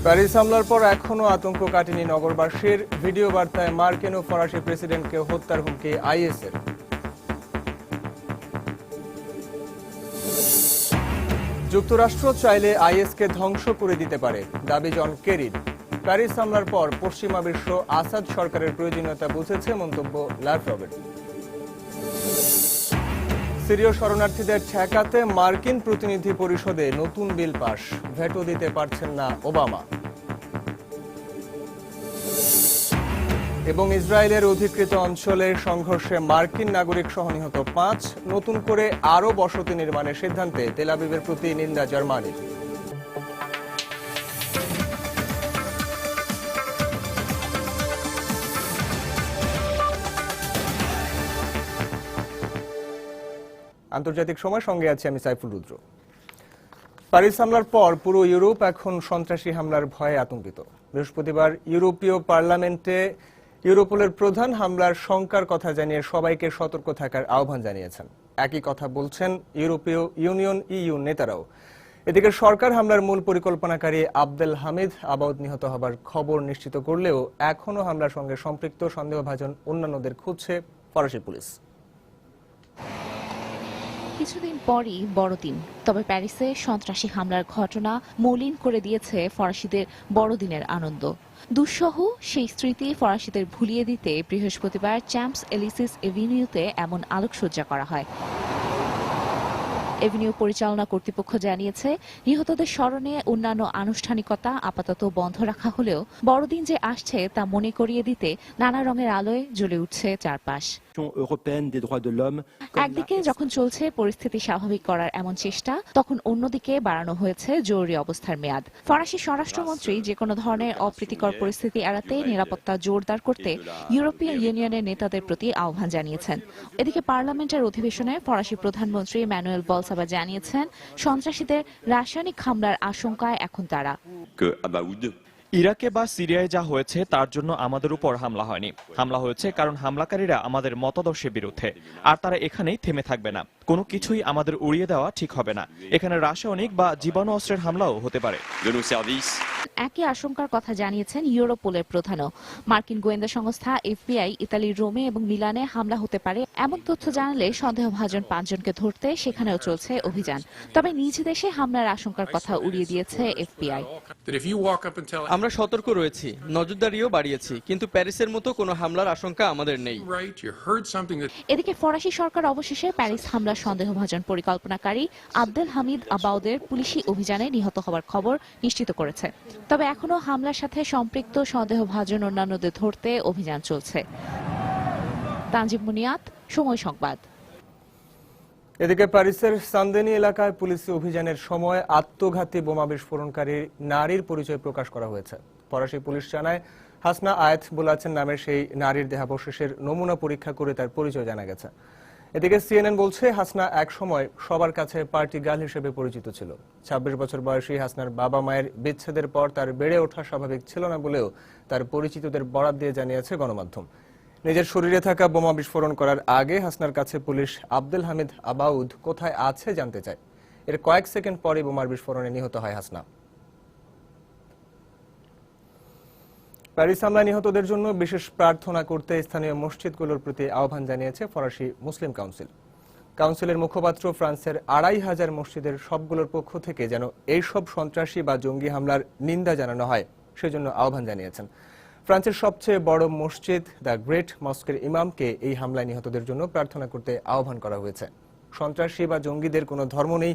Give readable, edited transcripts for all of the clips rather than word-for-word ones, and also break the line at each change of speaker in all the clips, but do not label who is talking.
Paris হামলার পর এখনো আতঙ্ক কাটেনি নগরবাসীর। ভিডিও বার্তায় মার্কিন ও ফরাসি প্রেসিডেন্টকে হত্যার হুমকি আইএসের। যুক্তরাষ্ট্র চাইলে আইএসকে ধ্বংস করে দিতে পারে, দাবি জন কেরির। প্যারিস হামলার পর পশ্চিমা বিশ্ব আসাদ সরকারের প্রয়োজনীয়তা বুঝেছে, মন্তব্য লাভরভের। সিরীয় শরণার্থীদের ঠেকাতে মার্কিন প্রতিনিধি পরিষদে নতুন বিল পাস, ভেটো দিতে পারছেন না ওবামা। এবং ইসরায়েলের অধিকৃত অঞ্চলের সংঘর্ষে মার্কিন নাগরিক সহ নিহত 5, নতুন করে আরও বসতি নির্মাণের সিদ্ধান্তে তেল আবিবের প্রতি নিন্দা জার্মানির। আন্তর্জাতিক সময়, সঙ্গে আছি আমি সাইফুল রুদ্র। প্যারিস হামলার পর পুরো ইউরোপ এখন সন্ত্রাসী হামলার ভয়ে আতঙ্কিত। বৃহস্পতিবার ইউরোপীয় পার্লামেন্টে ইউরোপোলের প্রধান হামলার শঙ্কার কথা জানিয়ে সবাইকে সতর্ক থাকার আহ্বান জানিয়েছেন। একই কথা বলছেন ইউরোপীয় ইউনিয়ন ইইউ নেতারাও। এদিকে সরকার হামলার মূল পরিকল্পনাকারী আবদেল হামিদ আবাউদ নিহত হবার খবর নিশ্চিত করলেও এখনও হামলার সঙ্গে সম্পৃক্ত সন্দেহভাজন অন্যান্যদের খুঁজছে ফরাসি পুলিশ।
কিছুদিন পরই বড়দিন, তবে প্যারিসে সন্ত্রাসী হামলার ঘটনা মলিন করে দিয়েছে ফরাসিদের বড়দিনের আনন্দ। দুঃসহ সেই স্মৃতি ফরাসিদের ভুলিয়ে দিতে বৃহস্পতিবার চ্যাম্পস এলিসিস এভিনিউতে এমন আলোকসজ্জা করা হয়। এভিনিউ পরিচালনা কর্তৃপক্ষ জানিয়েছে, নিহতদের স্মরণে অন্যান্য আনুষ্ঠানিকতা আপাতত বন্ধ রাখা হলেও বড়দিন যে আসছে তা মনে করিয়ে দিতে নানা রঙের আলোয় জ্বলে উঠছে চারপাশ। একদিকে যখন চলছে পরিস্থিতি স্বাভাবিক করার এমন চেষ্টা, তখন অন্যদিকে বাড়ানো হয়েছে জরুরি অবস্থার মেয়াদ। ফরাসি স্বরাষ্ট্রমন্ত্রী যে কোনো ধরনের অপ্রীতিকর পরিস্থিতি এড়াতে নিরাপত্তা জোরদার করতে ইউরোপীয় ইউনিয়নের নেতাদের প্রতি আহ্বান জানিয়েছেন। এদিকে পার্লামেন্টের অধিবেশনে ফরাসি প্রধানমন্ত্রী ম্যানুয়েল বলসাবা জানিয়েছেন, সন্ত্রাসীদের রাসায়নিক হামলার আশঙ্কায় এখন তারা।
ইরাকে বা সিরিয়ায় যা হয়েছে তার জন্য আমাদের উপর হামলা হয়নি। হামলা হয়েছে কারণ হামলাকারীরা আমাদের মতাদর্শের বিরুদ্ধে, আর তারা এখানেই থেমে থাকবে না। কোনো কিছুই আমাদের উড়িয়ে দেওয়া ঠিক হবে না। এখানে রাসায়নিক বা জীবাণু অস্ত্রের হামলাও হতে পারে।
একই আশঙ্কার কথা জানিয়েছেন ইউরোপোলের প্রধানও। মার্কিন গোয়েন্দা সংস্থা এফবিআই ইতালির রোমে এবং মিলানে হামলা হতে পারে এমন তথ্য জানালে সন্দেহভাজন 5 জনকে ধরতে সেখানেও চলছে অভিযান। তবে নিজ দেশে হামলার আশঙ্কার কথা উড়িয়ে দিয়েছে এফবিআই।
আমরা সতর্ক রয়েছি, নজরদারিও বাড়িয়েছি, কিন্তু প্যারিসের মতো কোনো হামলার আশঙ্কা আমাদের নেই।
এদিকে ফরাসি সরকার অবশেষে প্যারিস হামলার সন্দেহভাজন পরিকল্পনাকারী আবদেল হামিদ আবাউদের পুলিশি অভিযানে নিহত হওয়ার খবর নিশ্চিত করেছে। তবে এখনো হামলার সাথে সম্পৃক্ত সন্দেহভাজন অন্যান্যদের ধরতে অভিযান চলছে। তানজিম মুনিয়াত, সময় সংবাদ।
এদিকে প্যারিসের সান্দেনি এলাকায় পুলিশি অভিযানের সময় আত্মঘাতী বোমা বিস্ফোরণকারী নারীর পরিচয় প্রকাশ করা হয়েছে। ফরাসি পুলিশ জানায়, হাসনা আয়েত বুলাচেন নামের সেই নারীর দেহাবশেষের নমুনা পরীক্ষা করে তার পরিচয় জানা গেছে। এদিকে সিএনএন বলছে, হাসনা এক সময় সবার কাছে পার্টি গার্ল হিসেবে পরিচিত ছিল। 26 বছর বয়সী হাসনার বাবা মায়ের বিচ্ছেদের পর তার বেড়ে ওঠা স্বাভাবিক ছিল না বলেও তার পরিচিতদের বরাত দিয়ে জানিয়েছে গণমাধ্যম। নিজের শরীরে থাকা বোমা বিস্ফোরণ করার আগে হাসনার কাছে পুলিশ আবদেল হামিদ আবাউদ কোথায় আছে জানতে চায়। এর কয়েক সেকেন্ড পরে বোমার বিস্ফোরণে নিহত হয় হাসনা। প্যারিস হামলায় নিহতদের জন্য বিশেষ প্রার্থনা করতে স্থানীয় মসজিদগুলোর প্রতি আহ্বান জানিয়েছে ফরাসি মুসলিম কাউন্সিল। কাউন্সিলের মুখপাত্র ফ্রান্সের 2500 মসজিদের সবগুলোর পক্ষ থেকে যেন এইসব সন্ত্রাসী বা জঙ্গি হামলার নিন্দা জানানো হয়, সেজন্য আহ্বান জানিয়েছেন। ফ্রান্সের সবচেয়ে বড় মসজিদ দ্য গ্রেট মস্কের ইমামকে এই হামলায় নিহতদের জন্য প্রার্থনা করতে আহ্বান করা হয়েছে। সন্ত্রাসী বা জঙ্গিদের কোনো ধর্ম নেই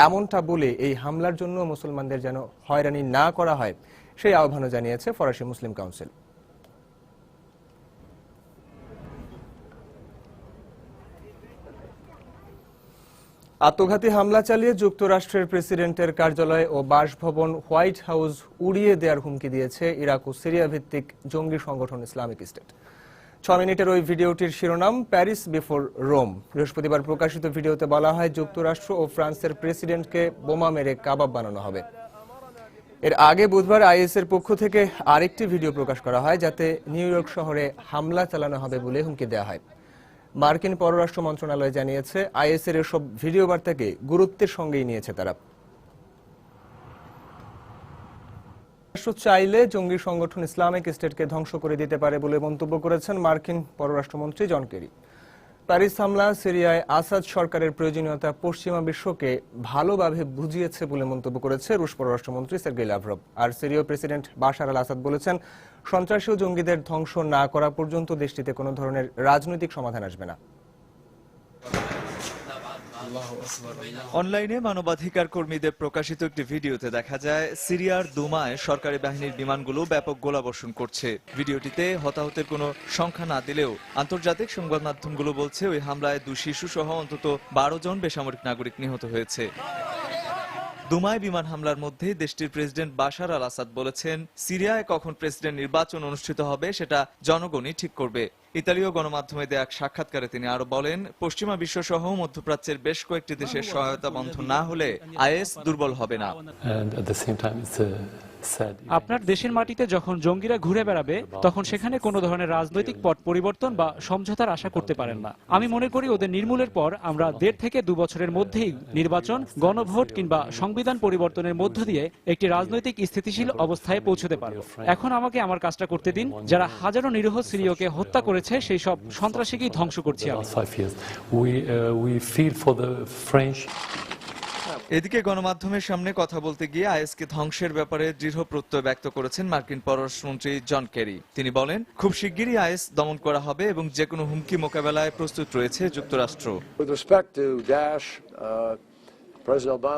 এমনটা বলে এই হামলার জন্য মুসলমানদের যেন হয়রানি না করা হয়, সেই আহ্বানও জানিয়েছে ফরাসি মুসলিম কাউন্সিল। আত্মঘাতী হামলা চালিয়ে যুক্তরাষ্ট্রের প্রেসিডেন্টের কার্যালয় ও বাসভবন হোয়াইট হাউস উড়িয়ে দেওয়ার হুমকি দিয়েছে ইরাক ও সিরিয়া ভিত্তিক জঙ্গি সংগঠন ইসলামিক স্টেট। 6 মিনিটের ওই ভিডিওটির শিরোনাম প্যারিস বিফোর রোম। বৃহস্পতিবার প্রকাশিত ভিডিওতে বলা হয়, যুক্তরাষ্ট্র ও ফ্রান্সের প্রেসিডেন্টকে বোমা মেরে কাবাব বানানো হবে। এর আগে বুধবার আইএসের পক্ষ থেকে আরেকটি ভিডিও প্রকাশ করা হয়, যাতে নিউ ইয়র্ক শহরে হামলা চালানো হবে বলে হুমকি দেওয়া হয়। মার্কিন পররাষ্ট্র মন্ত্রণালয় জানিয়েছে, আইএসের এসব ভিডিও বার্তাকে গুরুত্বের সঙ্গেই নিয়েছে তারা। রাষ্ট্র চাইলে জঙ্গি সংগঠন ইসলামিক স্টেটকে ধ্বংস করে দিতে পারে বলে মন্তব্য করেছেন মার্কিন পররাষ্ট্রমন্ত্রী জন কেরি। প্যারিস হামলা সিরিয়ায় আসাদ সরকারের প্রয়োজনীয়তা পশ্চিমা বিশ্বকে ভালোভাবে বুঝিয়েছে বলে মন্তব্য করেছে রুশ পররাষ্ট্রমন্ত্রী সের্গেই লাভরভ। আর সিরীয় প্রেসিডেন্ট বাশার আল আসাদ বলেছেন, সন্ত্রাসী ও জঙ্গিদের ধ্বংস না করা পর্যন্ত দেশটিতে কোনো ধরনের রাজনৈতিক সমাধান আসবে না।
অনলাইনে মানবাধিকার কর্মীদের প্রকাশিত একটি ভিডিওতে দেখা যায় সিরিয়ার দুমায় সরকারি বাহিনীর বিমানগুলো ব্যাপক গোলাবর্ষণ করছে। ভিডিওটিতে হতাহতের কোনো সংখ্যা না দিলেও আন্তর্জাতিক সংবাদ মাধ্যমগুলো বলছে ওই হামলায় 2 শিশু সহ অন্তত 12 জন বেসামরিক নাগরিক নিহত হয়েছে। দুমায় বিমান হামলার মধ্যে দেশটির প্রেসিডেন্ট বাশার আল আসাদ বলেছেন, সিরিয়ায় কখন প্রেসিডেন্ট নির্বাচন অনুষ্ঠিত হবে সেটা জনগণই ঠিক করবে। ইতালীয় গণমাধ্যমে দেয়া এক সাক্ষাৎকারে তিনি আরো বলেন, পশ্চিমা বিশ্ব সহ মধ্যপ্রাচ্যের বেশ কয়েকটি দেশের সহায়তা বন্ধ না হলে আইএস দুর্বল হবে না।
আপনার দেশের মাটিতে যখন জঙ্গিরা ঘুরে বেড়াবে তখন সেখানে কোনো ধরনের রাজনৈতিক পট পরিবর্তন বা সমঝোতার আশা করতে পারেন না। আমি মনে করি ওদের নির্মূলের পর আমরা 1.5 থেকে 2 বছরের মধ্যেই নির্বাচন, গণভোট কিংবা সংবিধান পরিবর্তনের মধ্য দিয়ে একটি রাজনৈতিক স্থিতিশীল অবস্থায় পৌঁছতে পারব। এখন আমাকে আমার কাজটা করতে দিন। যারা হাজারো নিরীহ সিরীয়কে হত্যা করেছে সেই সব সন্ত্রাসীকেই ধ্বংস করছি আমি।
এদিকে গণমাধ্যমের সামনে কথা বলতে গিয়ে আইএসকে ধ্বংসের ব্যাপারে দৃঢ় প্রত্যয় ব্যক্ত করেছেন মার্কিন পররাষ্ট্রমন্ত্রী জন কেরি। তিনি বলেন, খুব শিগগিরই আইএস দমন করা হবে এবং যেকোনো হুমকি মোকাবেলায় প্রস্তুত রয়েছে যুক্তরাষ্ট্র।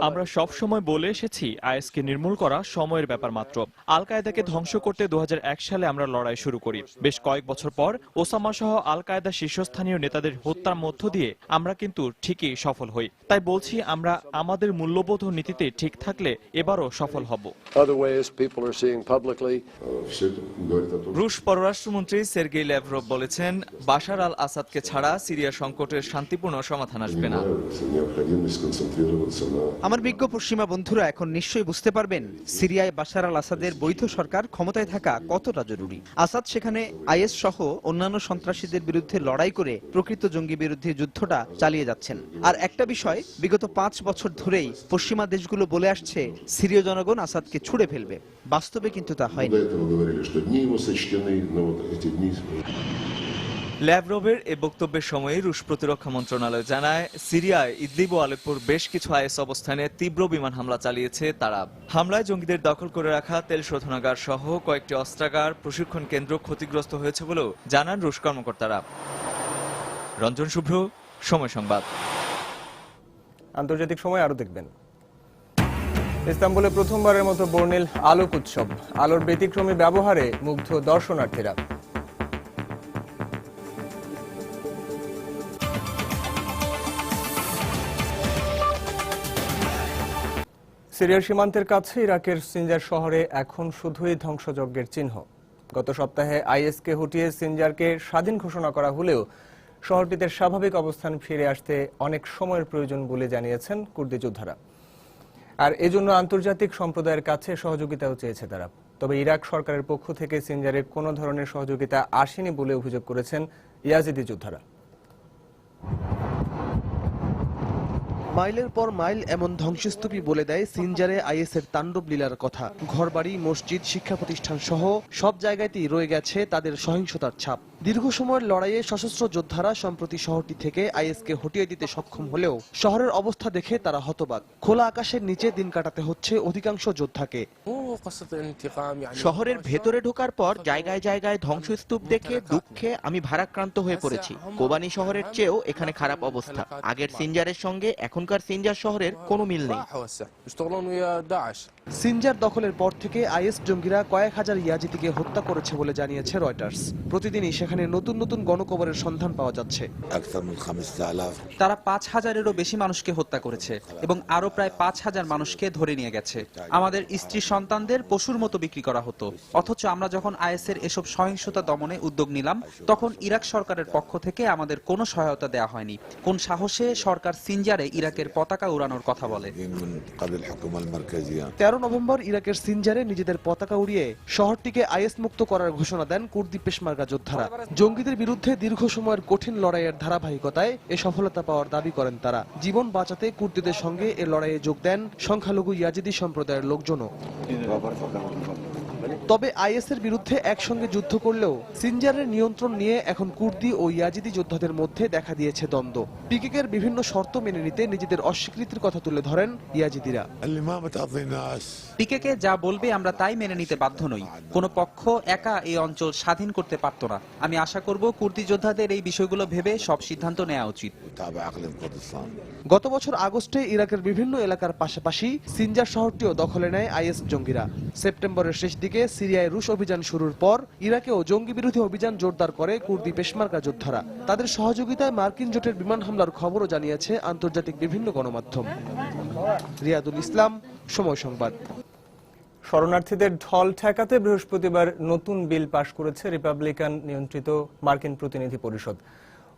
আমরা সব সময় বলে এসেছি, আইএসকে নির্মূল করা সময়ের ব্যাপার মাত্র। আল কায়েদাকে ধ্বংস করতে 2001 সালে আমরা লড়াই শুরু করি। বেশ কয়েক বছর পর ওসামা সহ আল কায়েদা শীর্ষস্থানীয় নেতাদের হত্যার মধ্য দিয়ে আমরা কিন্তু ঠিকই সফল হই। তাই বলছি, আমরা আমাদের মূল্যবোধ ও নীতিতে ঠিক থাকলে এবারও সফল হব।
রুশ পররাষ্ট্রমন্ত্রী সের্গেই লাভরভ বলেছেন, বাশার আল আসাদকে ছাড়া সিরিয়া সংকটের শান্তিপূর্ণ সমাধান আসবে না।
আমার বিজ্ঞ পশ্চিমা বন্ধুরা এখন নিশ্চয়ই বুঝতে পারবেন সিরিয়ায় বাশার আল আসাদের বৈধ সরকার ক্ষমতায় থাকা কতটা জরুরি। আসাদ সেখানে আইএস সহ অন্যান্য সন্ত্রাসীদের বিরুদ্ধে লড়াই করে প্রকৃত জঙ্গি বিরোধী যুদ্ধটা চালিয়ে যাচ্ছেন। আর একটা বিষয়, বিগত 5 বছর ধরেই পশ্চিমা দেশগুলো বলে আসছে সিরীয় জনগণ আসাদকে ছুড়ে ফেলবে। বাস্তবে কিন্তু তা হয়নি।
ল্যাভরভের এ বক্তব্যের সময় রুশ প্রতিরক্ষা মন্ত্রণালয় জানায়, সিরিয়ায় ইদলিব ও আলেপ্পোর বেশ কিছু আইএস অবস্থানে তীব্র বিমান হামলা চালিয়েছে তারা। হামলায় জঙ্গিদের দখল করে রাখা তেল শোধনাগার সহ কয়েকটি অস্ত্রাগার, প্রশিক্ষণ কেন্দ্র ক্ষতিগ্রস্ত হয়েছে বলেও জানান রুশ কর্মকর্তারা। রঞ্জন শুভ্র, সময় সংবাদ।
আন্তর্জাতিক সময় আরো দেখবেন। ইস্তাম্বুলে প্রথমবারের মতো বর্ণিল আলোক উৎসব। আলোর ব্যতিক্রমী ব্যবহারে মুগ্ধ দর্শনার্থীরা। সিরিয়ার সীমান্তের কাছে ইরাকের সিনজার শহরে এখন শুধুই ধ্বংসযজ্ঞের চিহ্ন। গত সপ্তাহে আইএসকে হটিয়ে সিনজারকে স্বাধীন ঘোষণা করা হলেও শহরটিতে স্বাভাবিক অবস্থান ফিরে আসতে অনেক সময়ের প্রয়োজন বলে জানিয়েছেন কুর্দি যোদ্ধারা। আর এজন্য আন্তর্জাতিক সম্প্রদায়ের কাছে সহযোগিতাও চেয়েছে তারা। তবে ইরাক সরকারের পক্ষ থেকে সিনজারে কোনো ধরনের সহযোগিতা আসেনি বলে অভিযোগ করেছেন ইয়াজিদি যোদ্ধারা।
মাইলের পর মাইল এমন ধ্বংসস্তূপই বলে দেয় সিনজারে আইএসের তাণ্ডব লীলার কথা। ঘরবাড়ি, মসজিদ, শিক্ষা প্রতিষ্ঠান সহ সব জায়গাতেই রয়ে গেছে তাদের সহিংসতার ছাপ। দীর্ঘ সময়ের লড়াইয়ে সশস্ত্র যোদ্ধারা সম্প্রতি শহরটি থেকে আইএসকে হটিয়ে দিতে সক্ষম হলেও শহরের অবস্থা দেখে তারা হতবাক। খোলা আকাশের নিচে দিন কাটাতে হচ্ছে অধিকাংশ যোদ্ধাকে।
শহরের ভেতরে ঢোকার পর জায়গায় জায়গায় ধ্বংসস্তূপ দেখে দুঃখে আমি ভারাক্রান্ত হয়ে পড়েছি। কোবানি শহরের চেয়েও এখানে খারাপ অবস্থা। আগের সিনজারের সঙ্গে এখনকার সিনজার শহরের কোনো মিল নেই।
সিনজার দখলের পর থেকে আইএস জঙ্গিরা কয়েক হাজার ইয়াজিদিকে হত্যা করেছে বলে জানিয়েছে রয়টার্স। প্রতিদিনই সেখানে নতুন নতুন গণকবরের সন্ধান পাওয়া যাচ্ছে।
তারা 5000-এরও বেশি মানুষকে হত্যা করেছে এবং আরো প্রায় 5000 মানুষকে ধরে নিয়ে গেছে। আমাদের স্ত্রী সন্তানদের পশুর মতো বিক্রি করা হতো। অথচ আমরা যখন আইএসের এসব সহিংসতা দমনে উদ্যোগ নিলাম, তখন ইরাক সরকারের পক্ষ থেকে আমাদের কোনো সহায়তা দেওয়া হয়নি। কোন সাহসে সরকার সিনজারে ইরাকের পতাকা উড়ানোর কথা বলে?
13 নভেম্বর ইরাকের সিনজারে নিজেদের পতাকা উড়িয়ে শহরটিকে আইএস মুক্ত করার ঘোষণা দেন কুর্দি পেশমার্কা যোদ্ধারা। জঙ্গিদের বিরুদ্ধে দীর্ঘ সময়ের কঠিন লড়াইয়ের ধারাবাহিকতায় এ সফলতা পাওয়ার দাবি করেন তারা। জীবন বাঁচাতে কুর্দিদের সঙ্গে এ লড়াইয়ে যোগ দেন সংখ্যালঘু ইয়াজিদি সম্প্রদায়ের লোকজনও। তবে আইএসের বিরুদ্ধে একসঙ্গে যুদ্ধ করলেও সিনজারের নিয়ন্ত্রণ নিয়ে এখন কুর্দি ও ইয়াজিদি যোদ্ধাদের মধ্যে দেখা দিয়েছে দ্বন্দ্ব। পিকেকের বিভিন্ন শর্ত মেনে নিতে নিজেদের অস্বীকৃতির কথা তুলে ধরেন ইয়াজিদিরা।
পিকেকে যা বলবে আমরা তাই মেনে নিতে বাধ্য নই। কোনো পক্ষ একা এই অঞ্চল স্বাধীন করতে পারত না। আমি আশা করব কুর্দি যোদ্ধাদের এই বিষয়গুলো ভেবে সব সিদ্ধান্ত নেওয়া উচিত।
গত বছর আগস্টে ইরাকের বিভিন্ন এলাকার পাশাপাশি সিনজার শহরটিও দখলে নেয় আইএস জঙ্গিরা। সেপ্টেম্বরের শেষ দিকে সিরিয়ায় রুশ অভিযান শুরুর পর ইরাকেও জঙ্গি বিরোধী অভিযান জোরদার করে কুর্দি পেশমার্কা যোদ্ধারা। তাদের সহযোগিতায় মার্কিন জোটের বিমান হামলার খবরও জানিয়েছে আন্তর্জাতিক বিভিন্ন গণমাধ্যম। রিয়াদুল ইসলাম, সময় সংবাদ।
শরণার্থীদের ঢল ঠেকাতে বৃহস্পতিবার নতুন বিল পাশ করেছে রিপাবলিকান নিয়ন্ত্রিত মার্কিন প্রতিনিধি পরিষদ।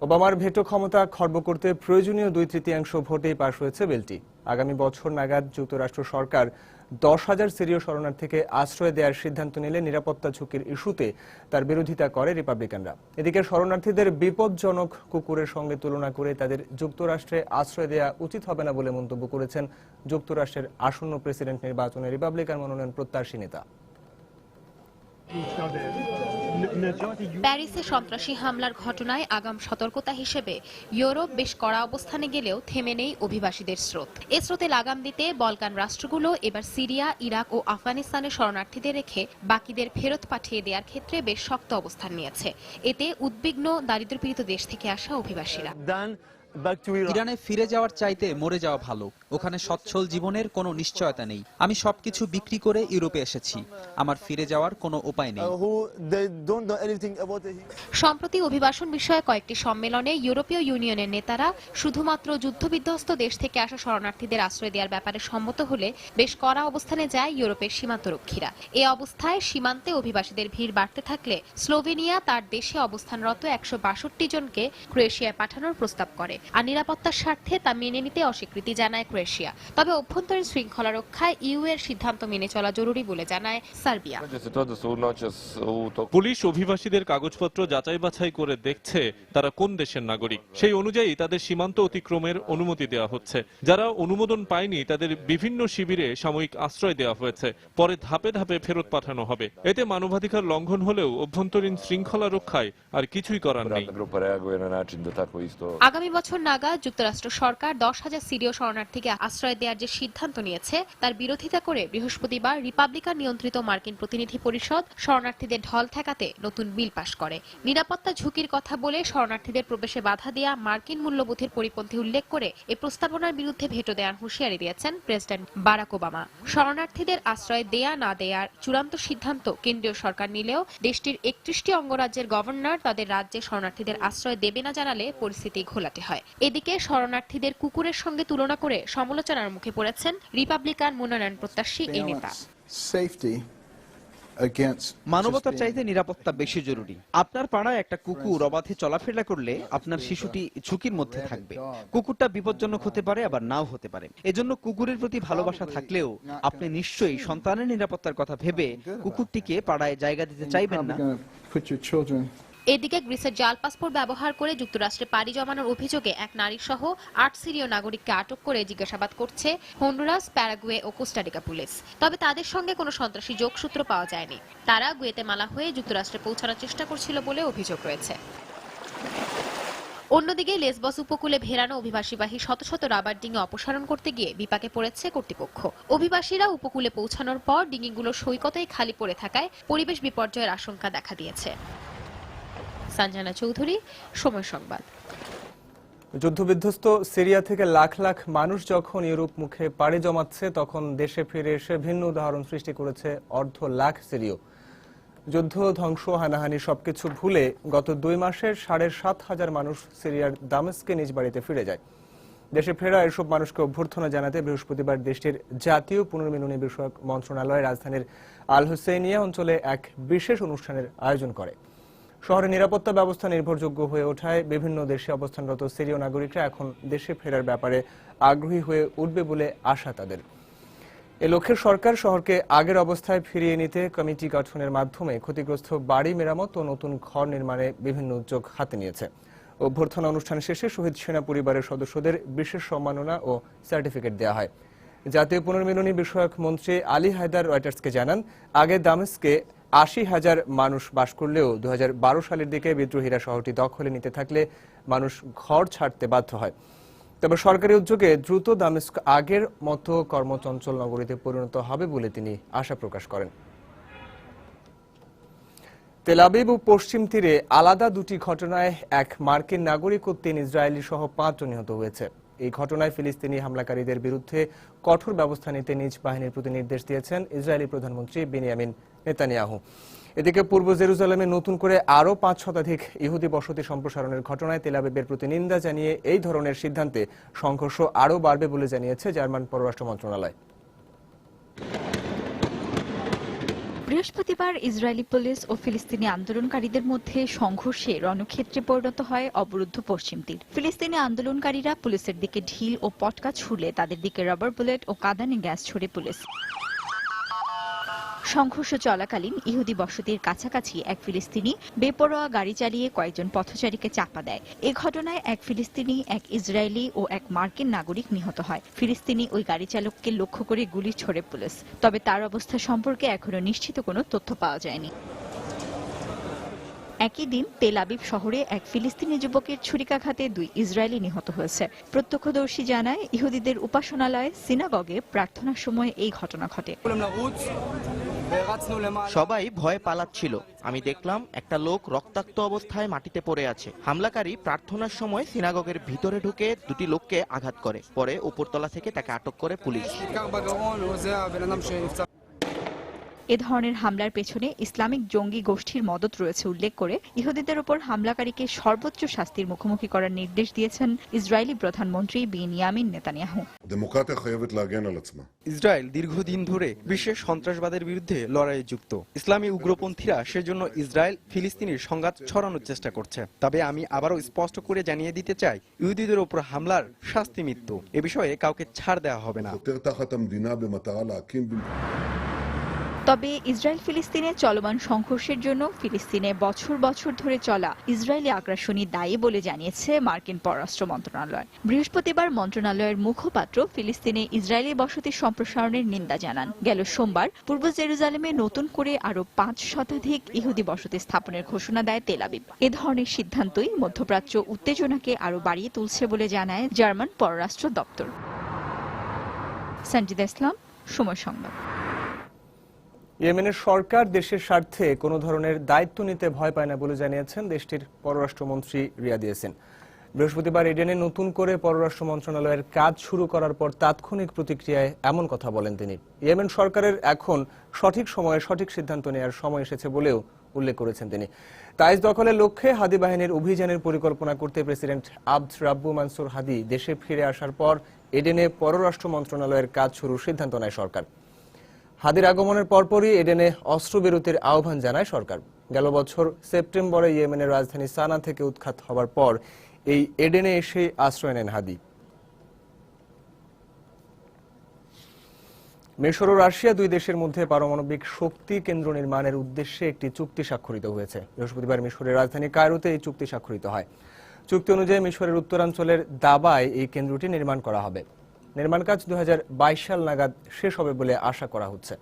ওবামার ভেটো ক্ষমতা খর্ব করতে প্রয়োজনীয় 2/3 ভোটেই পাশ হয়েছে বিলটি। আগামী বছর নাগাদ যুক্তরাষ্ট্র সরকার 10,000 সিরীয় শরণার্থীকে আশ্রয় দেওয়ার সিদ্ধান্ত নিলে নিরাপত্তা ঝুঁকির ইস্যুতে তার বিরোধিতা করে রিপাবলিকানরা। এদিকে শরণার্থীদের বিপজ্জনক কুকুরের সঙ্গে তুলনা করে তাদের যুক্তরাষ্ট্রে আশ্রয় দেওয়া উচিত হবে না বলে মন্তব্য করেছেন যুক্তরাষ্ট্রের আসন্ন প্রেসিডেন্ট নির্বাচনে রিপাবলিকান মনোনয়ন প্রত্যাশী নেতা।
প্যারিসে সন্ত্রাসী হামলার ঘটনায় আগাম সতর্কতা হিসেবে ইউরোপ বেশ কড়া অবস্থানে গেলেও থেমে নেই অভিবাসীদের স্রোত। এ স্রোতে লাগাম দিতে বলকান রাষ্ট্রগুলো এবার সিরিয়া, ইরাক ও আফগানিস্তানের শরণার্থীদের রেখে বাকিদের ফেরত পাঠিয়ে দেওয়ার ক্ষেত্রে বেশ শক্ত অবস্থান নিয়েছে। এতে উদ্বিগ্ন দারিদ্র্যপীড়িত দেশ থেকে আসা অভিবাসীরা।
ইরানে ফিরে যাওয়ার চাইতে মরে যাওয়া ভালো। ওখানে সচ্ছল জীবনের কোনো নিশ্চয়তা নেই। আমি সবকিছু বিক্রি করে ইউরোপে এসেছি। আমার ফিরে যাওয়ার কোনো উপায় নেই।
সম্প্রতি অভিবাসন বিষয়ে কয়েকটি সম্মেলনে ইউরোপীয় ইউনিয়নের নেতারা শুধুমাত্র যুদ্ধবিধ্বস্ত দেশ থেকে আসা শরণার্থীদের আশ্রয় দেওয়ার ব্যাপারে সম্মত হলে বেশ কড়া অবস্থানে যায় ইউরোপের সীমান্তরক্ষীরা। এ অবস্থায় সীমান্তে অভিবাসীদের ভিড় বাড়তে থাকলে স্লোভেনিয়া তার দেশে অবস্থানরত 162 জনকে ক্রোয়েশিয়ায় পাঠানোর প্রস্তাব করে। আর নিরাপত্তার স্বার্থে তা মেনে নিতে অস্বীকৃতি জানায় ক্রোয়েশিয়া। তবে অভ্যন্তরীণ শৃঙ্খলা রক্ষায় ইউ এর সিদ্ধান্ত মেনে চলা জরুরি বলে জানায় সার্বিয়া।
পুলিশ অভিবাসীদের কাগজপত্র যাচাই বাছাই করে দেখছে তারা কোন দেশের নাগরিক। সেই অনুযায়ী তাদের সীমান্ত অতিক্রমের অনুমতি দেওয়া হচ্ছে। যারা অনুমোদন পায়নি তাদের বিভিন্ন শিবিরে সাময়িক আশ্রয় দেওয়া হয়েছে। পরে ধাপে ধাপে ফেরত পাঠানো হবে। এতে মানবাধিকার লঙ্ঘন হলেও অভ্যন্তরীণ শৃঙ্খলা রক্ষায় আর কিছুই করার নেই।
আগামী বছর নাগাদ যুক্তরাষ্ট্র সরকার 10,000 সিরীয় শরণার্থীকে আশ্রয় দেওয়ার যে সিদ্ধান্ত নিয়েছে তার বিরোধিতা করে বৃহস্পতিবার রিপাবলিকান নিয়ন্ত্রিত মার্কিন প্রতিনিধি পরিষদ শরণার্থীদের ঢল ঠেকাতে নতুন বিল পাশ করে। নিরাপত্তা ঝুঁকির কথা বলে শরণার্থীদের প্রবেশে বাধা দেয়া মার্কিন মূল্যবোধের পরিপন্থী উল্লেখ করে এই প্রস্তাবনার বিরুদ্ধে ভেটো দেওয়ার হুঁশিয়ারি দিয়েছেন প্রেসিডেন্ট বারাক ওবামা। শরণার্থীদের আশ্রয় দেয়া না দেয়ার চূড়ান্ত সিদ্ধান্ত কেন্দ্রীয় সরকার নিলেও দেশটির 31টি অঙ্গরাজ্যের গভর্নর তাদের রাজ্যে শরণার্থীদের আশ্রয় দেবে না জানালে পরিস্থিতি ঘোলাটে হয়। এদিকে শরণার্থীদের কুকুরের সঙ্গে তুলনা করে সমালোচনার মুখে পড়েছেন রিপাবলিকান মনোনয়ন প্রত্যাশী এই নেতা।
মানবতার চাইতে নিরাপত্তা বেশি জরুরি। আপনার পাড়ায় একটা কুকুর অবাধে চলাফেরা করলে আপনার শিশুটি ঝুঁকির মধ্যে থাকবে। কুকুরটা বিপজ্জনক হতে পারে, আবার নাও হতে পারে। এজন্য কুকুরের প্রতি ভালোবাসা থাকলেও আপনি নিশ্চয়ই সন্তানের নিরাপত্তার কথা ভেবে কুকুরটিকে পাড়ায় জায়গা দিতে চাইবেন না।
এদিকে গ্রিসের জাল পাসপোর্ট ব্যবহার করে যুক্তরাষ্ট্রে পাড়ি জমানোর অভিযোগে এক নারী সহ 8 সিরীয় নাগরিককে আটক করে জিজ্ঞাসাবাদ করছে হন্ডুরাস, প্যারাগুয়ে ও কোস্টারিকা পুলিশ। তবে তাদের সঙ্গে কোনো সন্ত্রাসী যোগসূত্র পাওয়া যায়নি। তারা গুয়েতেমালা হয়ে যুক্তরাষ্ট্রে পৌঁছানোর চেষ্টা করছিল বলে অভিযোগ রয়েছে। অন্যদিকে লেসবস উপকূলে ভেড়ানো অভিবাসীবাহী শত শত রাবার ডিঙি অপসারণ করতে গিয়ে বিপাকে পড়েছে কর্তৃপক্ষ। অভিবাসীরা উপকূলে পৌঁছানোর পর ডিঙিগুলো সৈকতেই খালি পড়ে থাকায় পরিবেশ বিপর্যয়ের আশঙ্কা দেখা দিয়েছে। সঞ্জনা চৌধুরী, সময় সংবাদ।
যুদ্ধবিধ্বস্ত সিরিয়া থেকে লাখ লাখ মানুষ যখন ইউরোপ মুখে পাড়ি জমাচ্ছে তখন দেশে ফিরে এসে ভিন্ন উদাহরণ সৃষ্টি করেছে 1.5 লাখ সিরীয়। যুদ্ধ, ধ্বংস, হানাহানি সবকিছু ভুলে গত 2 মাসে 7,500 মানুষ সিরিয়ার দামেস্কে নিজ বাড়িতে ফিরে যায়। দেশে ফেরা এসব মানুষকে অভ্যর্থনা জানাতে বৃহস্পতিবার দেশটির জাতীয় পুনর্মিলনী বিষয়ক মন্ত্রণালয় রাজধানীর আল হুসেইনিয়া অঞ্চলে এক বিশেষ অনুষ্ঠানের আয়োজন করে। শহরে নিরাপত্তা ব্যবস্থা নির্ভরযোগ্য হয়ে ওঠায় বিভিন্ন দেশে অবস্থানরত সিরীয় নাগরিকরা এখন দেশে ফেরার ব্যাপারে আগ্রহী হয়ে উঠবে বলে আশা তাদের। এ লক্ষ্যে সরকার শহরকে আগের অবস্থায় ফিরিয়ে নিতে কমিটি গঠনের মাধ্যমে ক্ষতিগ্রস্ত বাড়ি মেরামত ও নতুন ঘর নির্মাণে বিভিন্ন উদ্যোগ হাতে নিয়েছে। অভ্যর্থনা অনুষ্ঠান শেষে শহীদ সেনা পরিবারের সদস্যদের বিশেষ সম্মাননা ও সার্টিফিকেট দেওয়া হয়। জাতীয় পুনর্মিলনী বিষয়ক মন্ত্রী আলী হায়দার রয়টার্সকে জানান, আগে দামেস্কে 80,000 মানুষ বাস করলেও 2012 সালের দিকে বিদ্রোহীরা শহরটি দখলে নিতে থাকলে মানুষ ঘর ছাড়তে বাধ্য হয়। তবে সরকারি উদ্যোগে দ্রুত দামেস্ক আগের মতো কর্মচঞ্চল নগরীতে পরিণত হবে বলে তিনি আশা প্রকাশ করেন। তেল আবিব ও পশ্চিম তীরে আলাদা দুটি ঘটনায় এক মার্কিন নাগরিক ও 3 ইসরায়েলি সহ 5 জন নিহত হয়েছে। এই ঘটনায় ফিলিস্তিনি হামলাকারীদের বিরুদ্ধে কঠোর ব্যবস্থা নিতে নিজ বাহিনীর প্রতি নির্দেশ দিয়েছেন ইসরায়েলি প্রধানমন্ত্রী বেনিয়ামিন নেতানিয়াহু। এদিকে পূর্ব জেরুজালেমে নতুন করে আরও 5 শতাধিক ইহুদি বসতি সম্প্রসারণের ঘটনায় তেল আবিবের প্রতি নিন্দা জানিয়ে এই ধরনের সিদ্ধান্তে সংঘর্ষ আরও বাড়বে বলে জানিয়েছে জার্মান পররাষ্ট্র মন্ত্রণালয়।
বৃহস্পতিবার ইসরায়েলি পুলিশ ও ফিলিস্তিনি আন্দোলনকারীদের মধ্যে সংঘর্ষে রণক্ষেত্রে পরিণত হয় অবরুদ্ধ পশ্চিম তীর। ফিলিস্তিনি আন্দোলনকারীরা পুলিশের দিকে ঢিল ও পটকা ছুড়লে তাদের দিকে রাবার বুলেট ও কাঁদানে গ্যাস ছুড়ে পুলিশ। সংঘর্ষ চলাকালীন ইহুদি বসতির কাছাকাছি এক ফিলিস্তিনি বেপরোয়া গাড়ি চালিয়ে কয়েকজন পথচারীকে চাপা দেয়। এ ঘটনায় এক ফিলিস্তিনি, এক ইসরায়েলি ও এক মার্কিন নাগরিক নিহত হয়। ফিলিস্তিনি ওই গাড়ি চালককে লক্ষ্য করে গুলি ছোড়ে পুলিশ। তবে তার অবস্থা সম্পর্কে এখনো নিশ্চিত কোনো তথ্য পাওয়া যায়নি। একই দিন তেল আবিব শহরে এক ফিলিস্তিনি যুবকের ছুরিকাঘাতে 2 ইসরায়েলি নিহত হয়েছে। প্রত্যক্ষদর্শী জানায়, ইহুদিদের উপাসনালয় সিনাগগে প্রার্থনার সময় এই ঘটনা ঘটে।
সবাই ভয়ে পালাচ্ছিল। আমি দেখলাম একটা লোক রক্তাক্ত অবস্থায় মাটিতে পড়ে আছে। হামলাকারী প্রার্থনার সময় সিনাগগের ভিতরে ঢুকে 2টি লোককে আঘাত করে। পরে উপরতলা থেকে তাকে আটক করে পুলিশ।
এ ধরনের হামলার পেছনে ইসলামিক জঙ্গি গোষ্ঠীর মদত রয়েছে উল্লেখ করে ইহুদিদের উপর হামলাকারীকে সর্বোচ্চ শাস্তির মুখোমুখি করার নির্দেশ দিয়েছেন ইসরায়েলি প্রধানমন্ত্রী বেনিয়ামিন নেতানিয়াহু।
ইসরায়েল দীর্ঘদিন ধরে বিশ্বের সন্ত্রাসবাদের বিরুদ্ধে লড়াইয়ে যুক্ত। ইসলামী উগ্রপন্থীরা সেজন্য ইসরায়েল ফিলিস্তিনির সংঘাত ছড়ানোর চেষ্টা করছে। তবে আমি আবারও স্পষ্ট করে জানিয়ে দিতে চাই, ইহুদিদের উপর হামলার শাস্তি মৃত্যু। এ বিষয়ে কাউকে ছাড় দেওয়া হবে না।
তবে ইসরায়েল ফিলিস্তিনে চলমান সংঘর্ষের জন্য ফিলিস্তিনে বছর বছর ধরে চলা ইসরায়েলি আগ্রাসনই দায়ী বলে জানিয়েছে মার্কিন পররাষ্ট্র মন্ত্রণালয়। বৃহস্পতিবার মন্ত্রণালয়ের মুখপাত্র ফিলিস্তিনে ইসরায়েলি বসতি সম্প্রসারণের নিন্দা জানান। গেল সোমবার পূর্ব জেরুজালেমে নতুন করে আরও 5 শতাধিক ইহুদি বসতি স্থাপনের ঘোষণা দেয় তেল আবিব। এ ধরনের সিদ্ধান্তই মধ্যপ্রাচ্য উত্তেজনাকে আরও বাড়িয়ে তুলছে বলে জানায় জার্মান পররাষ্ট্র দপ্তর। সঞ্জিদা ইসলাম, সময় সংবাদ।
ইয়েমেনের সরকার দেশের স্বার্থে কোনো ধরনের দায়িত্ব নিতে ভয় পায় না বলে জানিয়েছেন দেশটির পররাষ্ট্রমন্ত্রী রিয়াদ ইয়াসিন। বৃহস্পতিবার এডেনে নতুন করে পররাষ্ট্র মন্ত্রণালয়ের কাজ শুরু করার পর তাৎক্ষণিক প্রতিক্রিয়ায় এমন কথা বলেন তিনি। ইয়েমেন সরকারের এখন সঠিক সময়ে সঠিক সিদ্ধান্ত নেওয়ার সময় এসেছে বলেও উল্লেখ করেছেন তিনি। তাইজ দখলের লক্ষ্যে হাদি বাহিনীর অভিযানের পরিকল্পনা করতে প্রেসিডেন্ট আব্দ রাব্বু মানসুর হাদি দেশে ফিরে আসার পর এডেনে পররাষ্ট্র মন্ত্রণালয়ের কাজ শুরুর সিদ্ধান্ত নেয় সরকার। হাদির আগমনের পরপরই এডেনে অস্ত্রবিরতির আহ্বান জানায় সরকার। গেল বছর সেপ্টেম্বরে ইয়েমেনের রাজধানী সানা থেকে উৎখাত হবার পর এই এডেনে এসে আশ্রয় নেন হাদি। মিশর ও রাশিয়া 2 দেশের মধ্যে পারমাণবিক শক্তি কেন্দ্র নির্মাণের উদ্দেশ্যে একটি চুক্তি স্বাক্ষরিত হয়েছে। বৃহস্পতিবার মিশরের রাজধানী কায়রোতে এই চুক্তি স্বাক্ষরিত হয়। চুক্তি অনুযায়ী মিশরের উত্তরাঞ্চলের দাবায় এই কেন্দ্রটি নির্মাণ করা হবে। নির্মাণ কাজ 2022 সাল নাগাদ শেষ হবে বলে আশা করা হচ্ছে।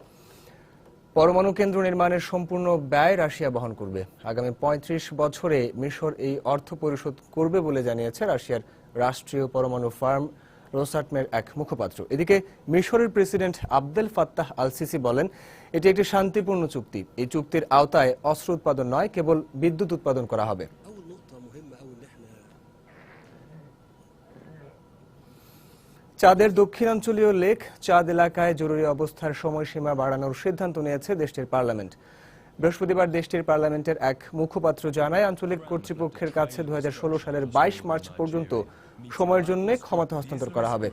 পরমাণু কেন্দ্র নির্মাণের সম্পূর্ণ ব্যয় রাশিয়া বহন করবে। আগামী 35 বছরে মিশর এই অর্থ পরিশোধ করবে বলে জানিয়েছে রাশিয়ার রাষ্ট্রীয় পরমাণু ফার্ম রোসাটমের এক মুখপাত্র। এদিকে মিশরের president Abdel Fattah al CC বলেন, এটি একটি শান্তিপূর্ণ চুক্তি। এই চুক্তির আওতায় অস্ত্র উৎপাদন নয়, কেবল বিদ্যুৎ উৎপাদন করা হবে। চাঁদের দক্ষিণাঞ্চলীয় লেক চাঁদ এলাকায় জরুরি অবস্থার সময়সীমা বাড়ানোর সিদ্ধান্ত নিয়েছে দেশটির পার্লামেন্ট। বৃহস্পতিবার দেশটির পার্লামেন্টের এক মুখপাত্র জানায়, আঞ্চলিক কর্তৃপক্ষের কাছে 2016 সালের 22 মার্চ পর্যন্ত সময়ের জন্য ক্ষমতা হস্তান্তর করা হবে।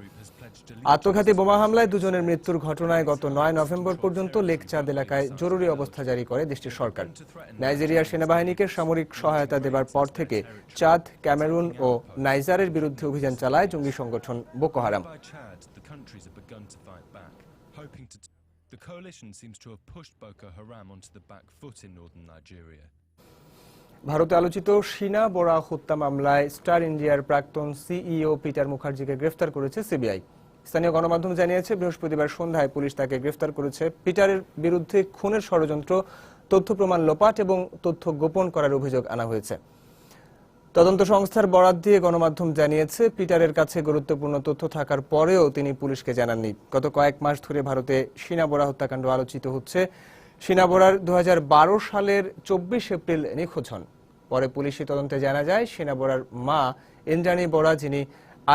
আত্মঘাতী বোমা হামলায় 2 জনের মৃত্যুর ঘটনায় গত 9 নভেম্বর পর্যন্ত লেক চাঁদ এলাকায় জরুরি অবস্থা জারি করে দেশটির সরকার। নাইজেরিয়ার সেনাবাহিনীকে সামরিক সহায়তা দেবার পর থেকে চাঁদ, ক্যামেরুন ও নাইজারের বিরুদ্ধে অভিযান চালায় জঙ্গি সংগঠন বোকো হারাম। ভারতে আলোচিত শিনা বোরা হত্যা মামলায় স্টার ইন্ডিয়ার প্রাক্তন সিইও পিটার মুখার্জিকে গ্রেফতার করেছে সিবিআই। স্থানীয় গণমাধ্যম জানিয়েছে, বৃহস্পতিবার সন্ধ্যায় পুলিশ তাকে গ্রেফতার করেছে। পিটারের বিরুদ্ধে খুনের ষড়যন্ত্র, তথ্য প্রমাণ লোপাট এবং তথ্য গোপন করার অভিযোগ আনা হয়েছে। তদন্ত সংস্থার বরাত দিয়ে গণমাধ্যম জানিয়েছে, পিটারের কাছে গুরুত্বপূর্ণ তথ্য থাকার পরেও তিনি পুলিশকে জানাননি। গত কয়েক মাস ধরে ভারতে শিনা বোরা হত্যাকাণ্ড আলোচিত হচ্ছে। শিনা বোরার 2012 সালের 24 এপ্রিল নিখোঁজ হন। পরে পুলিশি তদন্তে জানা যায়, শিনা বোরার মা ইন্দ্রাণী বোরা, যিনি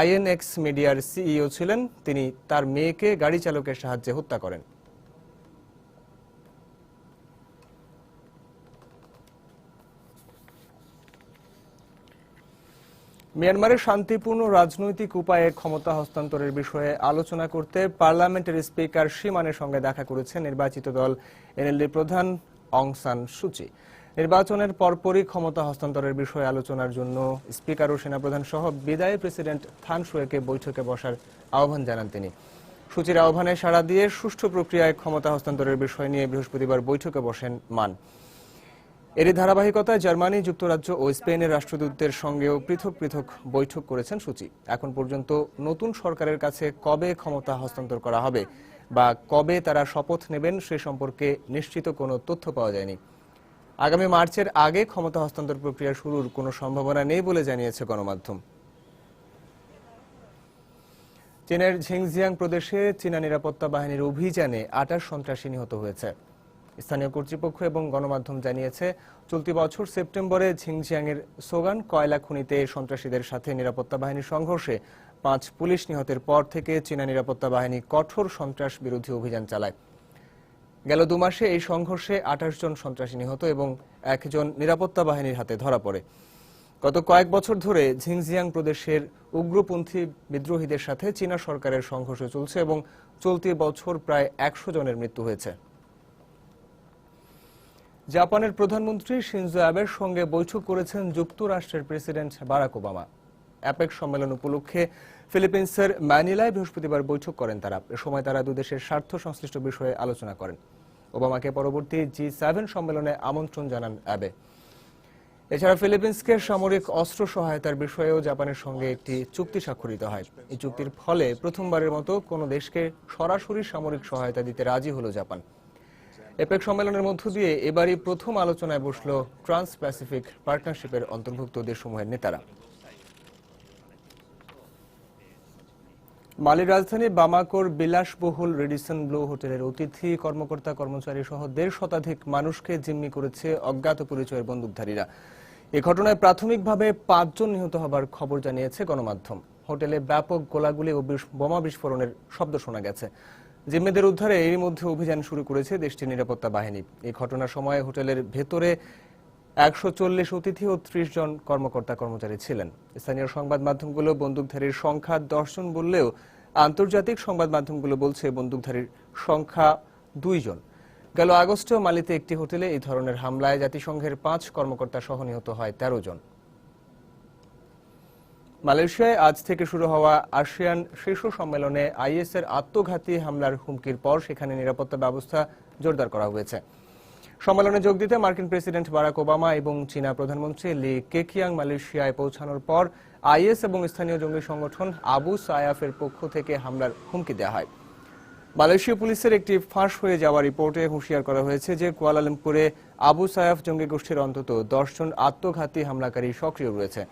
INX মিডিয়ার CEO ছিলেন, তিনি তার মেয়েকে গাড়ি চালকের সাহায্যে হত্যা করেন। মিয়ানমারের শান্তিপূর্ণ রাজনৈতিক উপায়ে ক্ষমতা হস্তান্তরের বিষয়ে আলোচনা করতে পার্লামেন্টের স্পিকার সীমানের সঙ্গে দেখা করেছেন নির্বাচিত দল NLD প্রধান অং সান সুচি। নির্বাচনের পরপরই ক্ষমতা হস্তান্তরের বিষয়ে আলোচনার জন্য স্পিকার ও সেনাপ্রধান সহ বিদায়ী প্রেসিডেন্ট থান সুয়েকে বৈঠকে বসার আহ্বান জানান তিনি। সুচির আহ্বানে সাড়া দিয়ে সুষ্ঠু প্রক্রিয়ায় ক্ষমতা হস্তান্তরের বিষয় নিয়ে বৃহস্পতিবার বৈঠকে বসেন মান। এরই ধারাবাহিকতায় জার্মানি, যুক্তরাজ্য ও স্পেনের রাষ্ট্রদূতদের সঙ্গেও পৃথক পৃথক বৈঠক করেছেন সুচি। এখন পর্যন্ত নতুন সরকারের কাছে কবে ক্ষমতা হস্তান্তর করা হবে বা কবে তারা শপথ নেবেন সে সম্পর্কে নিশ্চিত কোনো তথ্য পাওয়া যায়নি। আগামী মার্চের আগে ক্ষমতা হস্তান্তর প্রক্রিয়া শুরুর কোনো সম্ভাবনা নেই বলে জানিয়েছে গণমাধ্যম। চীনের ঝিংজিয়াং প্রদেশে চীনা নিরাপত্তা বাহিনীর অভিযানে 28 সন্ত্রাসী নিহত হয়েছে। স্থানীয় কর্তৃপক্ষ এবং গণমাধ্যম জানিয়েছে, চলতি বছর সেপ্টেম্বরে ঝিংজিয়াংয়ের সোগান কয়লা খনিতে সন্ত্রাসীদের সাথে নিরাপত্তা বাহিনীর সংঘর্ষে 5 পুলিশ নিহতের পর থেকে চীনা নিরাপত্তা বাহিনী কঠোর সন্ত্রাস বিরোধী অভিযান চালায়। গেল 2 মাসে এই সংঘর্ষে 28 জন সন্ত্রাসী নিহত এবং 1 জন নিরাপত্তা বাহিনীর হাতে ধরা পড়ে। গত কয়েক বছর ধরে ঝিংজিয়াং প্রদেশের উগ্রপন্থী বিদ্রোহীদের সাথে চীনা সরকারের সংঘর্ষ চলছে এবং চলতি বছর প্রায় 100 জনের মৃত্যু হয়েছে। জাপানের প্রধানমন্ত্রী শিনজো অ্যাবের সঙ্গে বৈঠক করেছেন যুক্তরাষ্ট্রের প্রেসিডেন্ট বারাক ওবামা। অ্যাপেক সম্মেলন উপলক্ষে ফিলিপিন্সের ম্যানিলায় বৃহস্পতিবার বৈঠক করেন তারা। এ সময় তারা দুই দেশের স্বার্থ সংশ্লিষ্ট বিষয়ে আলোচনা করেন। ওবামাকে পরবর্তী G7 সম্মেলনে আমন্ত্রণ জানান অ্যাবে। এছাড়া ফিলিপিন্সকে সামরিক অস্ত্র সহায়তার বিষয়েও জাপানের সঙ্গে একটি চুক্তি স্বাক্ষরিত হয়। এই চুক্তির ফলে প্রথমবারের মতো কোনো দেশকে সরাসরি সামরিক সহায়তা দিতে রাজি হলো জাপান। এপেক সম্মেলনের মধ্য দিয়ে এবারই প্রথম আলোচনায় বসল ট্রান্স প্যাসিফিক পার্টনারশিপের অন্তর্ভুক্ত দেশসমূহের নেতারা। মালির রাজধানী বামাকোর বিলাসবহুল রেডিসন ব্লু হোটেলের অতিথি কর্মকর্তা কর্মচারী সহ 1.5 শতাধিক মানুষকে জিম্মি করেছে অজ্ঞাত পরিচয়ের বন্দুকধারীরা। এই ঘটনায় প্রাথমিকভাবে 5 জন নিহত হবার খবর জানিয়েছে গণমাধ্যম। হোটেলে ব্যাপক গোলাগুলি ও বোমা বিস্ফোরণের শব্দ শোনা গেছে। জিম্মিদের উদ্ধারে এরই মধ্যে অভিযান শুরু করেছে দেশটির নিরাপত্তা বাহিনী। এই ঘটনার সময় হোটেলের ভেতরে 140 অতিথি ও 30 জন কর্মকর্তা কর্মচারী ছিলেন। স্থানীয় সংবাদ মাধ্যমগুলো বন্দুকধারীর সংখ্যা 10 জন বললেও আন্তর্জাতিক সংবাদ মাধ্যমগুলো বলছে বন্দুকধারীর সংখ্যা 2 জন। গেল আগস্টে মালিতে একটি হোটেলে এই ধরনের হামলায় জাতিসংঘের 5 কর্মকর্তা সহ নিহত হয় 13 জন। মালয়েশিয়ায় আজ থেকে শুরু হওয়া আসিয়ান শীর্ষ সম্মেলনে IS এর আত্মঘাতী হামলার হুমকির পর সেখানে নিরাপত্তা ব্যবস্থা জোরদার করা হয়েছে। সম্মেলনে যোগ দিতে মার্কিন প্রেসিডেন্ট বারাক ওবামা এবং চীনা প্রধানমন্ত্রী লি কেকিয়াং মালয়েশিয়ায় পৌঁছানোর পর IS এবং স্থানীয় জঙ্গি সংগঠন আবু সায়াফের পক্ষ থেকে হামলার হুমকি দেওয়া হয়। মালয়েশীয় পুলিশের একটি ফাঁস হয়ে যাওয়া রিপোর্টে হুঁশিয়ার করা হয়েছে যে কুয়ালালামপুরে আবু সায়াফ জঙ্গি গোষ্ঠীর অন্তত 10 জন আত্মঘাতী হামলাকারী সক্রিয় রয়েছে।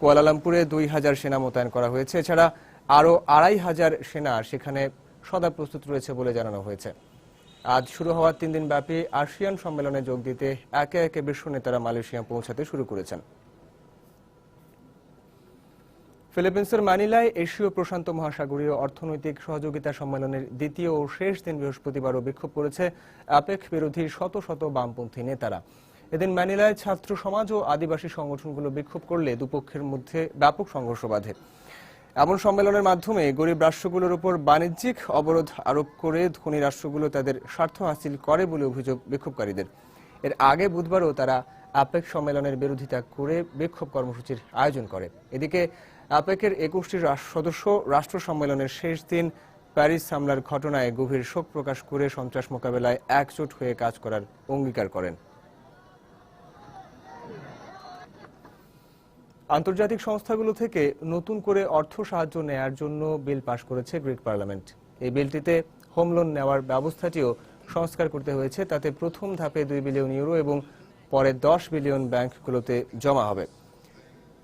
কুয়ালালামপুরে 2000 সেনা মোতায়েন করা হয়েছে। এছাড়া আরও 2500 সেনা সেখানে সদা প্রস্তুত রয়েছে বলে জানানো হয়েছে। আজ শুরু হওয়া 3 দিন ব্যাপী আসিয়ান সম্মেলনে যোগ দিতে একে একে বিশ্ব নেতারা মালয়েশিয়া পৌঁছাতে শুরু করেছেন। ফিলিপিন্সের ম্যানিলায় এশীয় প্রশান্ত মহাসাগরীয় অর্থনৈতিক সহযোগিতা সম্মেলনের দ্বিতীয় ও শেষ দিন বৃহস্পতিবারও বিক্ষোভ করেছে অ্যাপেক বিরোধী শত শত বামপন্থী নেতারা। এদিন ম্যানিলায় ছাত্র সমাজ ও আদিবাসী সংগঠনগুলো বিক্ষোভ করলে দুপক্ষের মধ্যে ব্যাপক সংঘর্ষ বাধে। এমন সম্মেলনের মাধ্যমে গরিব রাষ্ট্রগুলোর উপর বাণিজ্যিক অবরোধ আরোপ করে ধনী রাষ্ট্রগুলো তাদের স্বার্থ হাসিল করে বলে অভিযোগ বিক্ষোভকারীদের। এর আগে বুধবারও তারা অ্যাপেক সম্মেলনের বিরোধিতা করে বিক্ষোভ কর্মসূচির আয়োজন করে। এদিকে অ্যাপেকের 21টি সদস্য রাষ্ট্র সম্মেলনের শেষ দিন প্যারিস হামলার ঘটনায় গভীর শোক প্রকাশ করে সন্ত্রাস মোকাবেলায় একজোট হয়ে কাজ করার অঙ্গীকার করেন। আন্তর্জাতিক সংস্থাগুলো থেকে নতুন করে অর্থ সাহায্য নেয়ার জন্য বিল পাশ করেছে গ্রিক পার্লামেন্ট। এই বিলটিতে হোম লোন নেওয়ার ব্যবস্থাটিও সংস্কার করতে হয়েছে তাতে প্রথম ধাপে 2 বিলিয়ন ইউরো এবং পরে 10 বিলিয়ন ব্যাংকগুলোতে জমা হবে।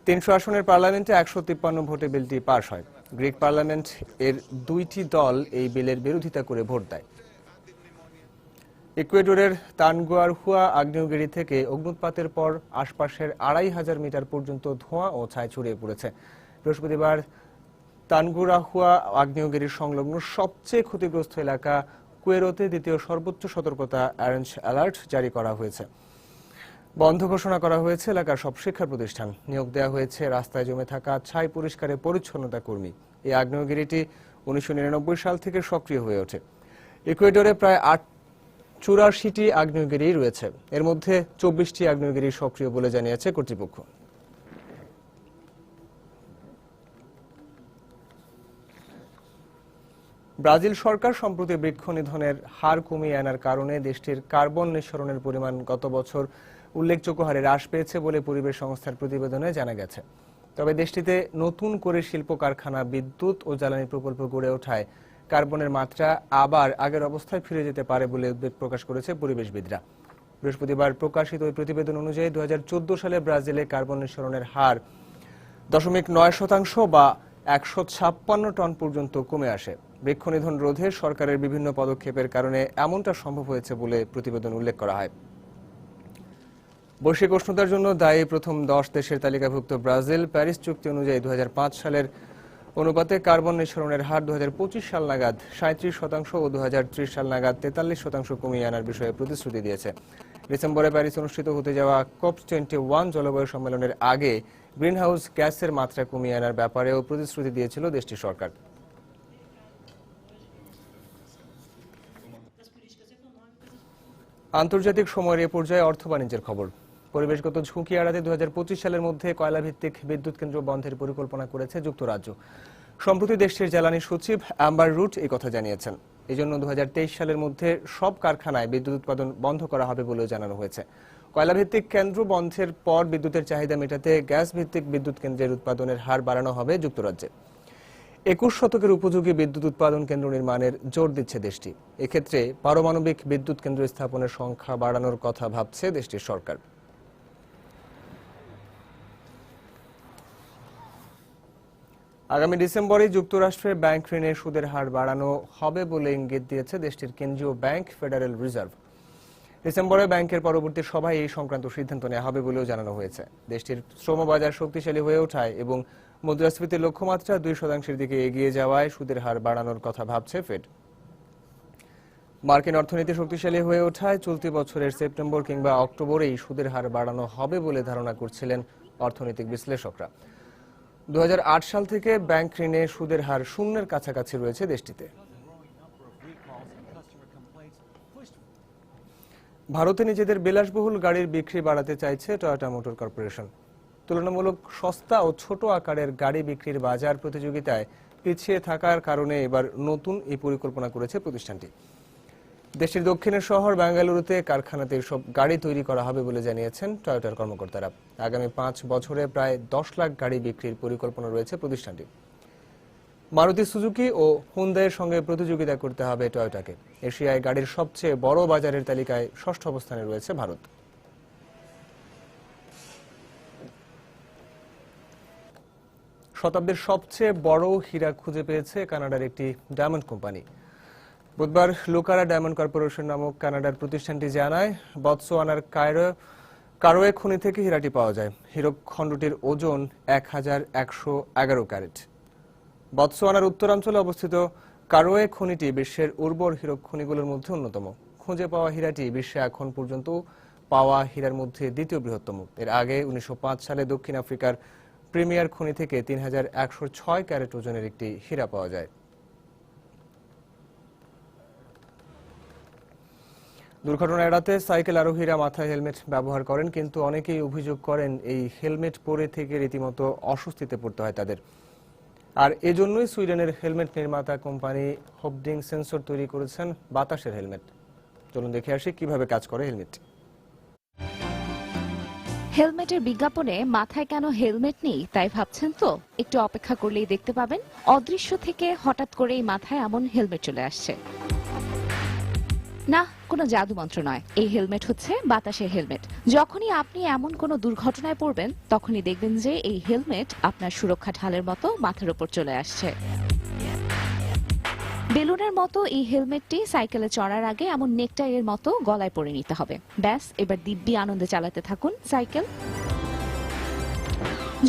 300 আসনের পার্লামেন্টে 153 ভোটে বিলটি পাস হয়। গ্রিক পার্লামেন্ট এর 2টি দল এই বিলের বিরোধিতা করে ভোট দেয়। ইকুয়েডরের তানগুয়ারহুয়া আগ্নেয়গিরি থেকে অগ্নুৎপাতের পর আশপাশের 2500 মিটার পর্যন্ত ধোঁয়া ও ছাই ছড়িয়ে পড়েছে। বৃহস্পতিবার তানগুয়ারহুয়া আগ্নেয়গিরির সংলগ্ন সবচেয়ে ক্ষতিগ্রস্ত এলাকা কুয়েরোতে দ্বিতীয় সর্বোচ্চ সতর্কতা অরেঞ্জ অ্যালার্ট জারি করা হয়েছে। বন্ধ ঘোষণা করা হয়েছে এলাকার সব শিক্ষা প্রতিষ্ঠান। নিয়োগ দেওয়া হয়েছে রাস্তায় জমে থাকা ছাই পরিষ্কারে পরিচ্ছন্নতা কর্মী। এই আগ্নেয়গিরিটি 1999 সাল থেকে সক্রিয় হয়ে ওঠে। ইকুয়েডরে প্রায় 84টি আগ্নেয়গিরি রয়েছে। এর মধ্যে 24টি আগ্নেয়গিরি সক্রিয় বলে জানিয়েছে কর্তৃপক্ষ। ব্রাজিল সরকার সম্প্রতি বৃক্ষ নিধনের হার কমিয়ে আনার কারণে দেশটির কার্বন নিঃসরণের পরিমাণ গত বছর উল্লেখযোগ্য হারে হ্রাস পেয়েছে বলে পরিবেশ সংস্থার প্রতিবেদনে জানা গেছে। তবে দেশটিতে নতুন করে শিল্প কারখানা, বিদ্যুৎ ও জ্বালানি প্রকল্প গড়ে ওঠায় কার্বনের মাত্রা আবার আগের অবস্থায় ফিরে যেতে পারে বলে উদ্বেগ প্রকাশ করেছে পরিবেশবিদরা। বৃহস্পতিবার প্রকাশিত ওই প্রতিবেদন অনুযায়ী 2014 সালে ব্রাজিলে কার্বন নিঃসরণের হার 0.9% বা 156 টন পর্যন্ত কমে আসে। বৃক্ষ নিধন রোধে সরকারের বিভিন্ন পদক্ষেপের কারণে এমনটা সম্ভব হয়েছে বলে প্রতিবেদন উল্লেখ করা হয়। বৈশ্বিক উষ্ণতার জন্য দায়ী প্রথম 10 দেশের তালিকাভুক্ত ব্রাজিল প্যারিস চুক্তি অনুযায়ী 2005 সালের অনুপাতে কার্বন নিঃসরণের হার 2025 সাল নাগাদ 37% ও 2030 সাল নাগাদ 43% কমিয়ে আনার বিষয়ে প্রতিশ্রুতি দিয়েছে। ডিসেম্বরে প্যারিস অনুষ্ঠিত হতে যাওয়া COP21 জলবায়ু সম্মেলনের আগে গ্রিনহাউস গ্যাসের মাত্রা কমিয়ে আনার ব্যাপারেও প্রতিশ্রুতি দিয়েছিল দেশটির সরকার। আন্তর্জাতিক সময়ের এ পর্যায়ে অর্থ বাণিজ্যের খবর। পরিবেশগত ঝুঁকি এড়াতে 2025 সালের মধ্যে কয়লাভিত্তিক বিদ্যুৎ কেন্দ্র বন্ধের পরিকল্পনা করেছে যুক্তরাজ্য। সম্প্রতি দেশটির জ্বালানি সচিব অ্যাম্বার রুট এই কথা জানিয়েছেন। এজন্য 2023 সালের মধ্যে সব কারখানায় বিদ্যুৎ উৎপাদন বন্ধ করা হবে বলেও জানানো হয়েছে। কয়লাভিত্তিক কেন্দ্র বন্ধের পর বিদ্যুতের চাহিদা মেটাতে গ্যাস ভিত্তিক বিদ্যুৎ কেন্দ্রের উৎপাদনের হার বাড়ানো হবে যুক্তরাজ্যে। 21 শতকের উপযোগী বিদ্যুৎ উৎপাদন কেন্দ্র নির্মাণের জোর দিচ্ছে দেশটি। এক্ষেত্রে পারমাণবিক বিদ্যুৎ কেন্দ্র স্থাপনের সংখ্যা বাড়ানোর কথা ভাবছে দেশটির সরকার। আগামী ডিসেম্বরে যুক্তরাষ্ট্রের ব্যাংক ঋণের সুদের হার বাড়ানো হবে বলে ইঙ্গিত দিয়েছে দেশটির কেন্দ্রীয় ব্যাংক ফেডারেল রিজার্ভ। ডিসেম্বরে ব্যাংকের পরবর্তী সভায় এই সংক্রান্ত সিদ্ধান্ত নেওয়া হবে বলেও জানানো হয়েছে। দেশটির শ্রমবাজার শক্তিশালী হয়ে ওঠায় এবং মুদ্রাস্ফীতির লক্ষ্যমাত্রা 2% দিকে এগিয়ে যাওয়ায় সুদের হার বাড়ানোর কথা ভাবছে ফেড। মার্কিন অর্থনীতি শক্তিশালী হয়ে ওঠায় চলতি বছরের সেপ্টেম্বর কিংবা অক্টোবরেই সুদের হার বাড়ানো হবে বলে ধারণা করছিলেন অর্থনৈতিক বিশ্লেষকরা। 2008 সাল থেকে ব্যাংক ঋণে সুদের হার শূন্যের কাছাকাছি রয়েছে দেশটিতে। ভারতে নিজেদের বিলাসবহুল গাড়ির বিক্রি বাড়াতে চাইছে টয়োটা মোটর কর্পোরেশন। তুলনামূলক সস্তা ও ছোট আকারের গাড়ি বিক্রির বাজার প্রতিযোগিতায় পিছিয়ে থাকার কারণে এবার নতুন এই পরিকল্পনা করেছে প্রতিষ্ঠানটি। দেশের দক্ষিণের শহর বেঙ্গালুরুতে কারখানাতে সব গাড়ি তৈরি করা হবে বলে জানিয়েছেন টয়োটার কর্মকর্তারা। আগামী 5 বছরে প্রায় 10 লাখ গাড়ি বিক্রির পরিকল্পনা রয়েছে প্রতিষ্ঠানটি। মারুতি সুজুকি ও হুন্দাইয়ের সঙ্গে প্রতিযোগিতা করতে হবে টয়োটাকে। এশিয়ায় গাড়ির সবচেয়ে বড় বাজারের তালিকায় 6ষ্ঠ অবস্থানে রয়েছে ভারত। শতাব্দীর সবচেয়ে বড় হীরা খুঁজে পেয়েছে কানাডার একটি ডায়মন্ড কোম্পানি। বুধবার লুকারা ডায়মন্ড কর্পোরেশন নামক কানাডার প্রতিষ্ঠানটি জানায়, বতসোয়ানার কারোয়ে খনি থেকে হীরাটি পাওয়া যায়। হীরক খণ্ডটির ওজন 1111 ক্যারেট। বতসোয়ানার উত্তরাঞ্চলে অবস্থিত কারোয়ে খনিটি বিশ্বের উর্বর হীরক খনিগুলোর মধ্যে অন্যতম। খুঁজে পাওয়া হীরাটি বিশ্বে এখন পর্যন্ত পাওয়া হীরার মধ্যে দ্বিতীয় বৃহত্তম। এর আগে 1905 সালে দক্ষিণ আফ্রিকার প্রিমিয়ার খনি থেকে 3106 ক্যারেট ওজনের একটি হীরা পাওয়া যায়। দুর্ঘটনা এড়াতে সাইকেল আরোহীরা মাথায় হেলমেট ব্যবহার করেন, কিন্তু অনেকেই অভিযোগ করেন এই হেলমেট পরে থেকে রীতিমতো অস্বস্তিতে পড়তে হয় তাদের। আর এজন্যই সুইডেনের হেলমেট নির্মাতা কোম্পানি হোপডিং সেন্সর তৈরি করেছেন বাতাসের হেলমেট। চলুন দেখে আসি কিভাবে কাজ করে হেলমেটটি।
হেলমেটের বিজ্ঞাপনে মাথায় কেন হেলমেট নেই তাই ভাবছেন তো? একটু অপেক্ষা করলেই দেখতে পাবেন অদৃশ্য থেকে হঠাৎ করেই মাথায় এমন হেলমেট চলে আসছে। না, কোনো জাদু মন্ত্র নয়। এই হেলমেট হচ্ছে বাতাসের হেলমেট। যখনই আপনি এমন কোনো দুর্ঘটনায় পড়বেন, তখনই দেখবেন যে এই হেলমেট আপনার সুরক্ষা ঢালের মতো মাথার উপর চলে আসছে। বেলুনের মতো এই হেলমেটটি সাইকেলে চড়ার আগে এমন নেকটাইয়ের মতো গলায় পরে নিতে হবে। ব্যাস, এবার দিব্যি আনন্দে চালাতে থাকুন সাইকেল।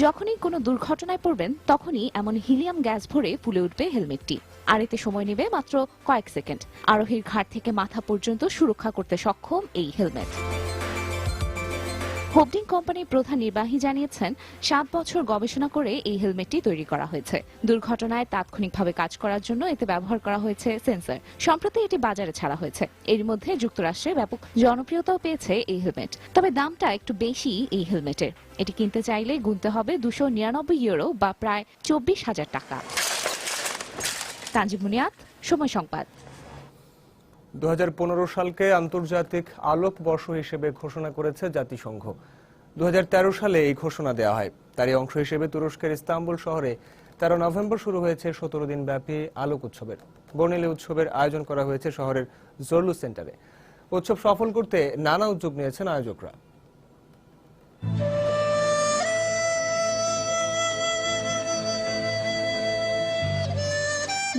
যখনই কোনো দুর্ঘটনায় পড়বেন, তখনই এমন হিলিয়াম গ্যাস ভরে ফুলে উঠবে হেলমেটটি। আর এতে সময় নেবে মাত্র কয়েক সেকেন্ড। আরোহীর ঘাট থেকে মাথা পর্যন্ত সুরক্ষা করতে সক্ষম এই হেলমেট। হোপডিং কোম্পানির প্রধান নির্বাহী জানিয়েছেন, 7 বছর গবেষণা করে এই হেলমেটটি তৈরি করা হয়েছে। দুর্ঘটনায় তাৎক্ষণিকভাবে কাজ করার জন্য এতে ব্যবহার করা হয়েছে সেন্সর। সম্প্রতি এটি বাজারে ছাড়া হয়েছে। এর মধ্যে যুক্তরাষ্ট্রে ব্যাপক জনপ্রিয়তাও পেয়েছে এই হেলমেট। তবে দামটা একটু বেশি এই হেলমেটের। এটি কিনতে চাইলে গুনতে হবে 299 ইউরো বা প্রায় 24,000 টাকা। তানজিম মুনিয়াত, সময় সংবাদ।
2015 সালকে আন্তর্জাতিক আলোক বর্ষ হিসেবে ঘোষণা করেছে জাতিসংঘ। 2013 সালে এই ঘোষণা দেওয়া হয়। তারই অংশ হিসেবে তুরস্কের ইস্তাম্বুল শহরে 13 নভেম্বর শুরু হয়েছে 17 দিন ব্যাপী আলোক উৎসবের। বর্ণিল উৎসবের আয়োজন করা হয়েছে শহরের জোরলু সেন্টারে। উৎসব সফল করতে নানা উদ্যোগ নিয়েছেন আয়োজকরা।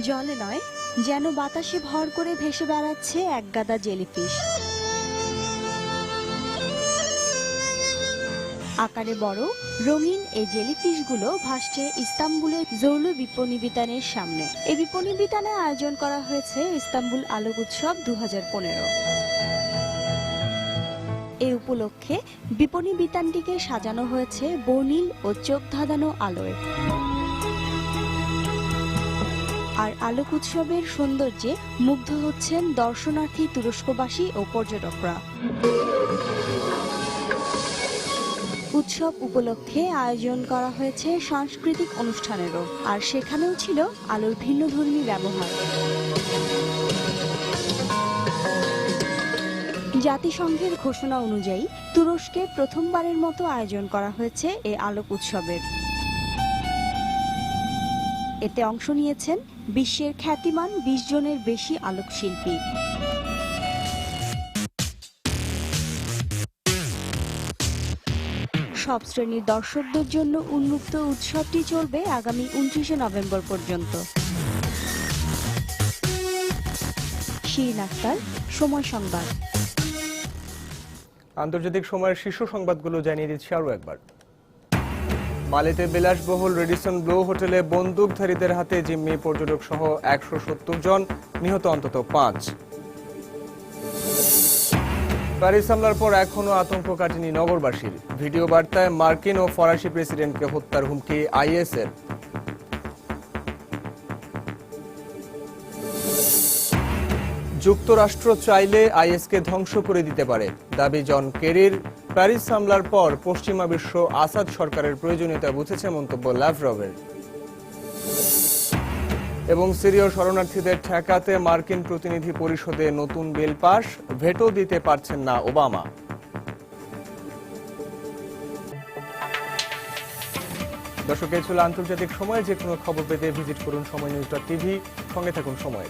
জলে নয়, যেন বাতাসে ভর করে ভেসে বেড়াচ্ছে একগাদা জেলিফিশ। আকারে বড়, রঙিন এই জেলিফিশগুলো ভাসছে ইস্তাম্বুলের জোরলু বিপণী বিতানের সামনে। এই বিপণী বিতানে আয়োজন করা হয়েছে ইস্তাম্বুল আলোক উৎসব 2015। এই উপলক্ষে বিপণী বিতানটিকে সাজানো হয়েছে বর্ণিল ও চোখ ধাঁধানো আলোয়। আর আলোক উৎসবের সৌন্দর্যে মুগ্ধ হচ্ছেন দর্শনার্থী তুরস্কবাসী ও পর্যটকরা। উৎসব উপলক্ষে আয়োজন করা হয়েছে সাংস্কৃতিক অনুষ্ঠানেরও, আর সেখানেও ছিল আলোর ভিন্নধর্মী ব্যবহার। জাতিসংঘের ঘোষণা অনুযায়ী তুরস্কে প্রথমবারের মতো আয়োজন করা হয়েছে এই আলোক উৎসবের। এতে অংশ নিয়েছেন বিশ্বের খ্যাতিমান 20 জনের বেশি আলোকশিল্পী। সব শ্রেণীর দর্শকদের জন্য উন্মুক্ত উৎসবটি চলবে আগামী 29শে নভেম্বর পর্যন্ত। শিরিন আক্তার, সময় সংবাদ।
আন্তর্জাতিক সময়ের শীর্ষ সংবাদগুলো জানিয়ে দিচ্ছি আরও একবার। মালেতে বিলাসবহুল রেডিসন ব্লু হোটেলে বন্দুকধারীদের হাতে জিম্মি পর্যটক সহ 170 জন, নিহত অন্তত 5। প্যারিস হামলার পর এখনো আতঙ্ক কাটেনি নগরবাসীর। ভিডিও বার্তায় মার্কিন ও ফরাসি প্রেসিডেন্টকে হত্যার হুমকি আইএসের। যুক্তরাষ্ট্র চাইলে আইএসকে ধ্বংস করে দিতে পারে, দাবি জন কেরির। প্যারিস হামলার পর পশ্চিমা বিশ্ব আসাদ সরকারের প্রয়োজনীয়তা বুঝেছে, মন্তব্য ল্যাভরভের। এবং সিরীয় শরণার্থীদের ঠেকাতে মার্কিন প্রতিনিধি পরিষদে নতুন বিল পাস, ভেটো দিতে পারছেন না ওবামা। দর্শক, এই ছিল আন্তর্জাতিক সময়। যে কোনো খবর পেতে ভিজিট করুন সময়নিউজ.টিভি। সঙ্গে থাকুন সময়।